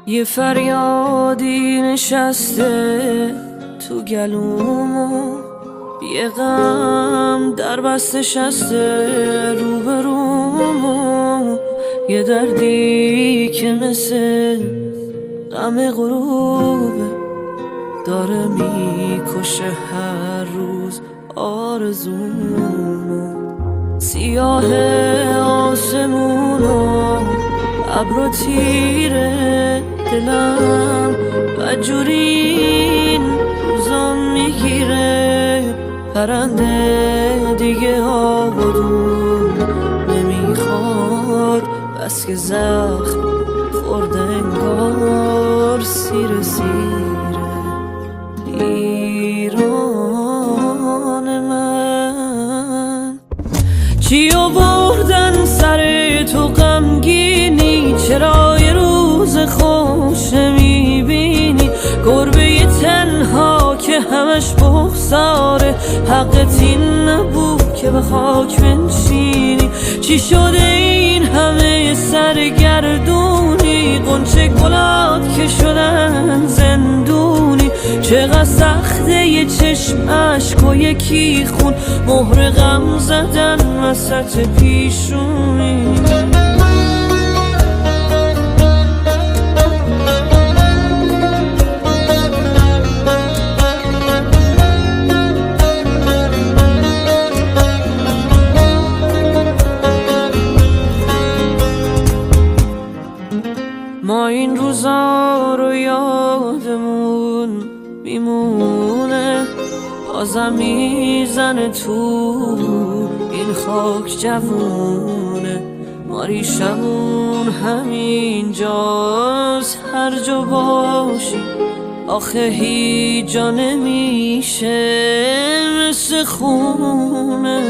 یه فریادی نشسته تو گلومو، یه غم در بسته شسته روبرومو، یه دردی که مثل غم غروبه داره میکشه هر روز آرزومو. سیاه آسمونو ابر تیره دلم بدجوری این روزا میگیره، پرنده دیگه آبادون نمیخواد، بس که زخم خورده انگار سیره سیره. ایران من چی آوردن سر تو غمگینی؟ چرا یه روز خوش میبینی؟ گربه تنها که همش بغضاره، حقت این نبود که به خاک بنشینی. چی شده این همه سرگردونی؟ غنچه گلات که شدن زندونی. چقدر سخته یه چشم اشک و یکی خون، مهر غم زدن وسط پیشونی. ما این روزا رو یادمون میمونه، بازم میزنه تو این خاک جوونه. ما ریشمون همین جاست، هر جا باشی آخه هیچ جا نمیشه مثل خونه.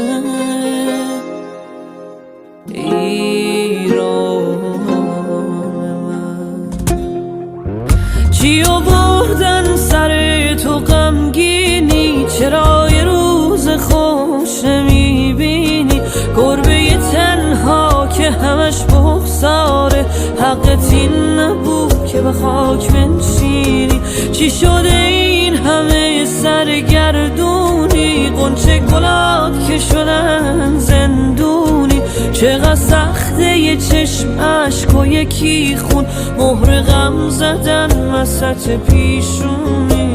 چی آوردن سر تو غمگینی؟ چرا یه روز خوش نمیبینی؟ گربه تنها که همش بغضاره، حقت این نبود که به خاک بنشینی. چی شده این همه سرگردونی؟ غنچه گلات که شدن زندونی. چقدر سخته یه چشم اشک و یکی خون، مهر غم زدن وسط پیشونی.